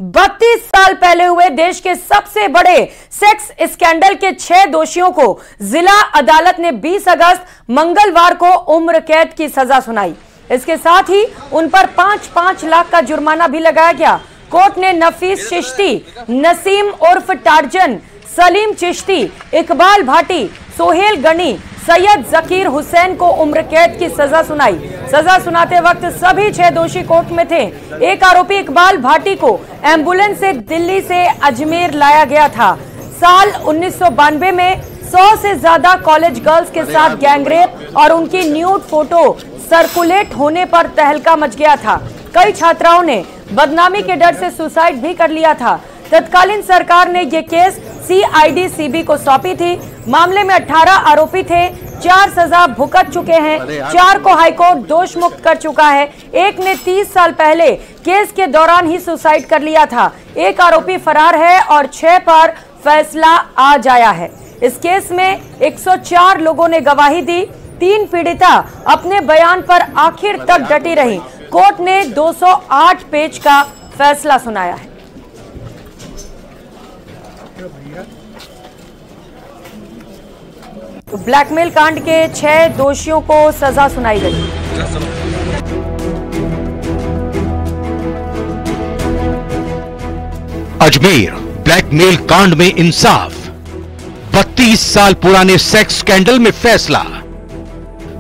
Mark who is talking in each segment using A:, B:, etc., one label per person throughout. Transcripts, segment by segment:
A: 32 साल पहले हुए देश के सबसे बड़े सेक्स स्कैंडल के 6 दोषियों को जिला अदालत ने 20 अगस्त मंगलवार को उम्र कैद की सजा सुनाई। इसके साथ ही उन पर 5-5 लाख का जुर्माना भी लगाया गया। कोर्ट ने नफीस चिश्ती, नसीम उर्फ टार्जन, सलीम चिश्ती, इकबाल भाटी, सोहेल गनी, सैयद जकीर हुसैन को उम्र कैद की सजा सुनाई। सजा सुनाते वक्त सभी 6 दोषी कोर्ट में थे। एक आरोपी इकबाल भाटी को एम्बुलेंस से दिल्ली से अजमेर लाया गया था। साल 1992 में 100 से ज्यादा कॉलेज गर्ल्स के साथ गैंगरेप और उनकी न्यूड फोटो सर्कुलेट होने पर तहलका मच गया था। कई छात्राओं ने बदनामी के डर से सुसाइड भी कर लिया था। तत्कालीन सरकार ने यह केस CID-CB को सौंपी थी। मामले में 18 आरोपी थे, 4 सजा भुगत चुके हैं, 4 को हाईकोर्ट दोष मुक्त कर चुका है। एक ने 30 साल पहले केस के दौरान ही सुसाइड कर लिया था। एक आरोपी फरार है और 6 पर फैसला आज आया है। इस केस में 104 लोगों ने गवाही दी। 3 पीड़िता अपने बयान पर आखिर तक डटी रही। कोर्ट ने 208 पेज का फैसला सुनाया है। तो ब्लैकमेल कांड के 6 दोषियों को सजा सुनाई गई।
B: अजमेर ब्लैकमेल कांड में इंसाफ। 32 साल पुराने सेक्स स्कैंडल में फैसला।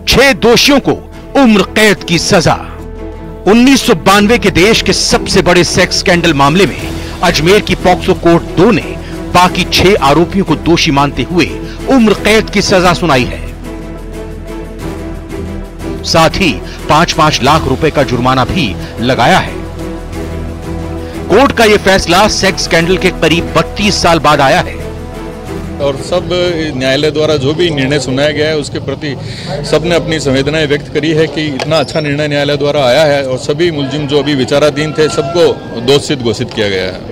B: 6 दोषियों को उम्र कैद की सजा। 1992 के देश के सबसे बड़े सेक्स स्कैंडल मामले में अजमेर की पॉक्सो कोर्ट 2 ने बाकी 6 आरोपियों को दोषी मानते हुए उम्र कैद की सजा सुनाई है। साथ ही 5-5 लाख रुपए का जुर्माना भी लगाया है। कोर्ट का यह फैसला सेक्स स्कैंडल के करीब 32 साल बाद आया है
C: और सब न्यायालय द्वारा जो भी निर्णय सुनाया गया है उसके प्रति सबने अपनी संवेदनाएं व्यक्त करी है कि इतना अच्छा निर्णय न्यायालय द्वारा आया है और सभी मुलजिम जो अभी विचाराधीन थे सबको दोषित घोषित किया गया है।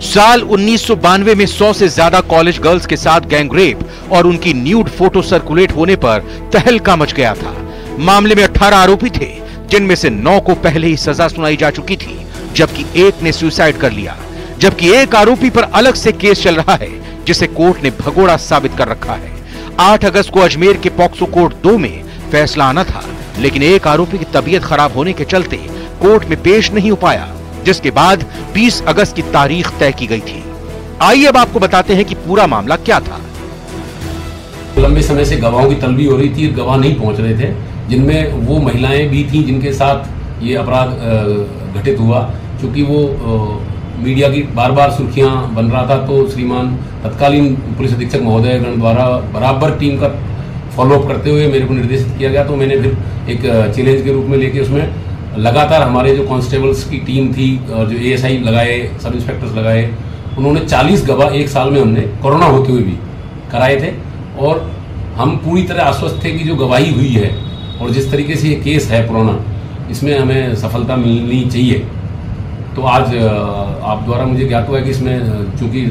B: साल 1992 में 100 से ज्यादा कॉलेज गर्ल्स के साथ गैंगरेप और उनकी न्यूड फोटो सर्कुलेट होने पर तहलका मच गया था। मामले में 18 आरोपी थे, जिनमें से 9 को पहले ही सजा सुनाई जा चुकी थी, जबकि एक ने सुसाइड कर लिया। जबकि एक आरोपी पर अलग से केस चल रहा है, जिसे कोर्ट ने भगोड़ा साबित कर रखा है। 8 अगस्त को अजमेर के पॉक्सो कोर्ट 2 में फैसला आना था, लेकिन एक आरोपी की तबीयत खराब होने के चलते कोर्ट में पेश नहीं हो पाया, जिसके बाद 20 अगस्त की तारीख तय की गई थी। आइए अब आपको बताते हैं कि पूरा मामला क्या था।
D: लंबे समय से गवाहों की तलबी हो रही थी, गवाह नहीं पहुंच रहे थे, जिनमें वो महिलाएं भी थीं जिनके साथ ये अपराध घटित हुआ। क्योंकि वो मीडिया की बार बार सुर्खियां बन रहा था, तो श्रीमान तत्कालीन पुलिस अधीक्षक महोदयगण द्वारा बराबर टीम का फॉलोअप करते हुए मेरे को निर्देशित किया गया। तो मैंने फिर एक चैलेंज के रूप में लेके उसमें लगातार हमारे जो कांस्टेबल्स की टीम थी और जो ASI लगाए, सब इंस्पेक्टर्स लगाए, उन्होंने 40 गवाह एक साल में हमने कोरोना होते हुए भी कराए थे। और हम पूरी तरह आश्वस्त थे कि जो गवाही हुई है और जिस तरीके से ये केस है पुराना, इसमें हमें सफलता मिलनी चाहिए। तो आज आप द्वारा मुझे ज्ञात हुआ है कि इसमें चूंकि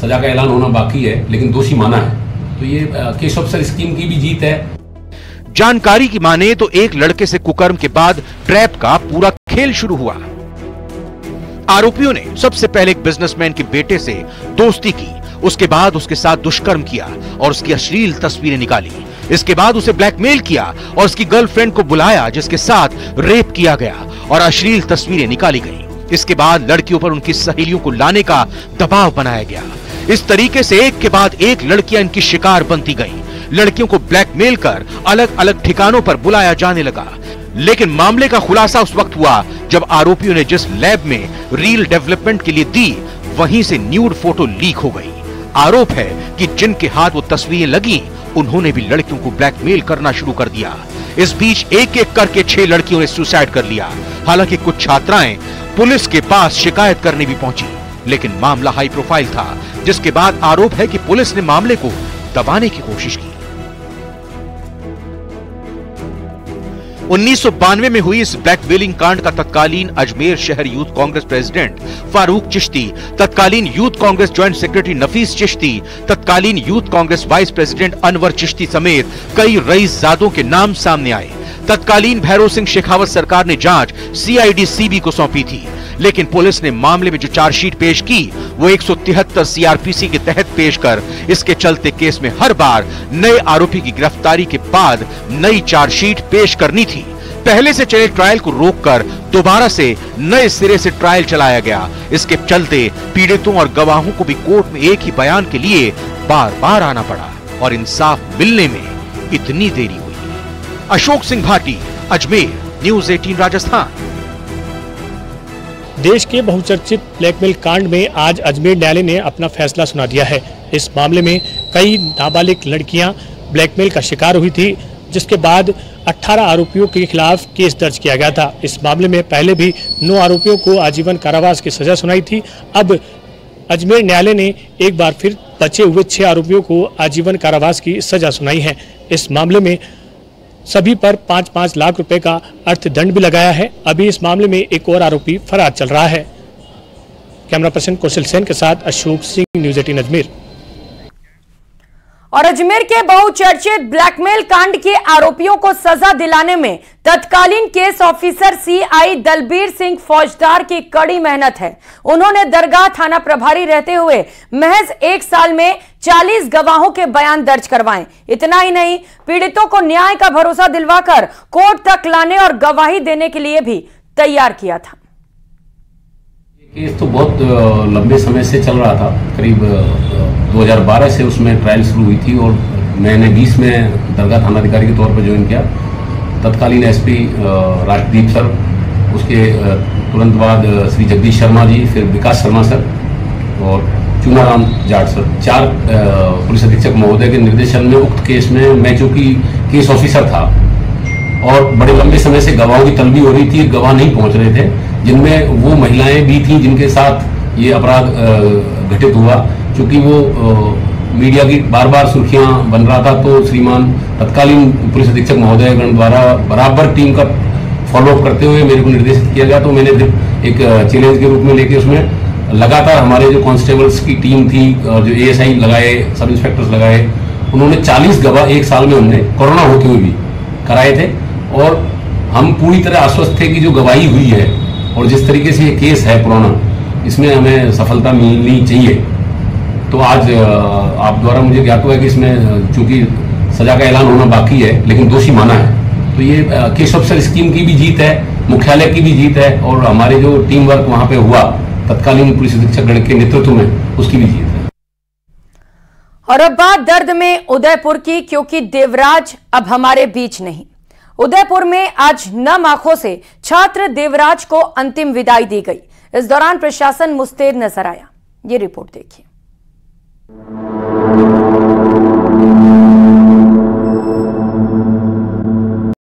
D: सजा का ऐलान होना बाकी है, लेकिन दोषी माना है, तो ये केस ऑफिसर स्कीम की भी जीत है।
B: जानकारी की माने तो एक लड़के से कुकर्म के बाद ट्रैप का पूरा खेल शुरू हुआ। आरोपियों ने सबसे पहले एक बिजनेसमैन के बेटे से दोस्ती की, उसके बाद उसके साथ दुष्कर्म किया और उसकी अश्लील तस्वीरें निकाली। इसके बाद उसे ब्लैकमेल किया और उसकी गर्लफ्रेंड को बुलाया, जिसके साथ रेप किया गया और अश्लील तस्वीरें निकाली गई। इसके बाद लड़कियों पर उनकी सहेलियों को लाने का दबाव बनाया गया। इस तरीके से एक के बाद एक लड़कियां इनकी शिकार बनती गईं। लड़कियों को ब्लैकमेल कर अलग अलग ठिकानों पर बुलाया जाने लगा। लेकिन मामले का खुलासा उस वक्त हुआ जब आरोपियों ने जिस लैब में रील डेवलपमेंट के लिए दी, वहीं से न्यूड फोटो लीक हो गई। आरोप है कि जिनके हाथ वो तस्वीरें लगी, उन्होंने भी लड़कियों को ब्लैकमेल करना शुरू कर दिया। इस बीच एक एक करके 6 लड़कियों ने सुसाइड कर लिया। हालांकि कुछ छात्राएं पुलिस के पास शिकायत करने भी पहुंची, लेकिन मामला हाई प्रोफाइल था, जिसके बाद आरोप है कि पुलिस ने मामले को दबाने की कोशिश की। 1992 में हुई इस ब्लैकमेलिंग कांड का तत्कालीन अजमेर शहर यूथ कांग्रेस प्रेसिडेंट फारूक चिश्ती, तत्कालीन यूथ कांग्रेस ज्वाइंट सेक्रेटरी नफीस चिश्ती, तत्कालीन youth Congress vice president Anwar Chishti समेत कई रईसजादों के नाम सामने आए। तत्कालीन भैरव सिंह शेखावत सरकार ने जांच CID-CB को सौंपी थी, लेकिन पुलिस ने मामले में जो चार्जशीट पेश की वो 173 सीआरपीसी के तहत पेश कर इसके चलते केस में हर बार नए आरोपी की गिरफ्तारी के बाद नई चार्जशीट पेश करनी थी। पहले से चले ट्रायल को रोककर दोबारा से नए सिरे से ट्रायल चलाया गया। इसके चलते पीड़ितों और गवाहों को भी कोर्ट में एक ही बयान के लिए बार बार आना पड़ा और इंसाफ मिलने में इतनी देरी हुई। अशोक सिंह भाटी, अजमेर, न्यूज़ 18 राजस्थान।
E: देश के बहुचर्चित ब्लैकमेल कांड में आज अजमेर न्यायालय ने अपना फैसला सुना दिया है। इस मामले में कई नाबालिग लड़कियां ब्लैकमेल का शिकार हुई थी, जिसके बाद 18 आरोपियों के खिलाफ केस दर्ज किया गया था। इस मामले में पहले भी 9 आरोपियों को आजीवन कारावास की सजा सुनाई थी। अब अजमेर न्यायालय ने एक बार फिर बचे हुए 6 आरोपियों को आजीवन कारावास की सजा सुनाई है। इस मामले में सभी पर 5-5 लाख रुपए का अर्थदंड भी लगाया है। अभी इस मामले में एक और आरोपी फरार चल रहा है। कैमरा पर्सन कौशल सेन के साथ अशोक सिंह, न्यूज़ 18 अजमेर।
A: और अजमेर के बहुचर्चित ब्लैकमेल कांड के आरोपियों को सजा दिलाने में तत्कालीन case officer CI Dalbir Singh फौजदार की कड़ी मेहनत है। उन्होंने दरगाह थाना प्रभारी रहते हुए महज 1 साल में 40 गवाहों के बयान दर्ज करवाएं। इतना ही नहीं, पीड़ितों को न्याय का भरोसा दिलवाकर कोर्ट तक लाने और गवाही देने के लिए भी तैयार किया था।
D: केस तो बहुत लंबे समय से चल रहा था, करीब 2012 से उसमें ट्रायल शुरू हुई थी और मैंने 20 में दरगाह थानाधिकारी के तौर पर ज्वाइन किया। तत्कालीन एसपी राजदीप सर, उसके तुरंत बाद श्री जगदीश शर्मा जी, फिर विकास शर्मा सर और चूनाराम जाट सर, 4 पुलिस अधीक्षक महोदय के निर्देशन में उक्त केस में मैं चूंकि केस ऑफिसर था और बड़े लंबे समय से गवाहों की तलबी हो रही थी, गवाह नहीं पहुंच रहे थे, जिनमें वो महिलाएं भी थी जिनके साथ ये अपराध घटित हुआ। क्योंकि वो मीडिया की बार बार सुर्खियां बन रहा था, तो श्रीमान तत्कालीन पुलिस अधीक्षक महोदयगण द्वारा बराबर टीम का फॉलोअप करते हुए मेरे को निर्देशित किया गया। तो मैंने फिर एक चैलेंज के रूप में लेके उसमें लगातार हमारे जो कांस्टेबल्स की टीम थी और जो एएसआई लगाए, सब इंस्पेक्टर्स लगाए, उन्होंने 40 गवाह 1 साल में हमने कोरोना होते हुए भी कराए थे। और हम पूरी तरह आश्वस्त थे कि जो गवाही हुई है और जिस तरीके से ये केस है पुराना, इसमें हमें सफलता मिलनी चाहिए। तो आज आप द्वारा मुझे ज्ञात हुआ है कि इसमें चूंकि सजा का ऐलान होना बाकी है लेकिन दोषी माना है, तो ये केस ऑफिसर स्कीम की भी जीत है, मुख्यालय की भी जीत है और हमारे जो टीम वर्क वहां पे हुआ तत्कालीन पुलिस अधीक्षक गण के नेतृत्व में, उसकी भी जीत है।
A: और अब बात दर्द में उदयपुर की, क्योंकि देवराज अब हमारे बीच नहीं। उदयपुर में आज नम आंखों से छात्र देवराज को अंतिम विदाई दी गई। इस दौरान प्रशासन मुस्तैद नजर आया। ये रिपोर्ट देखिए।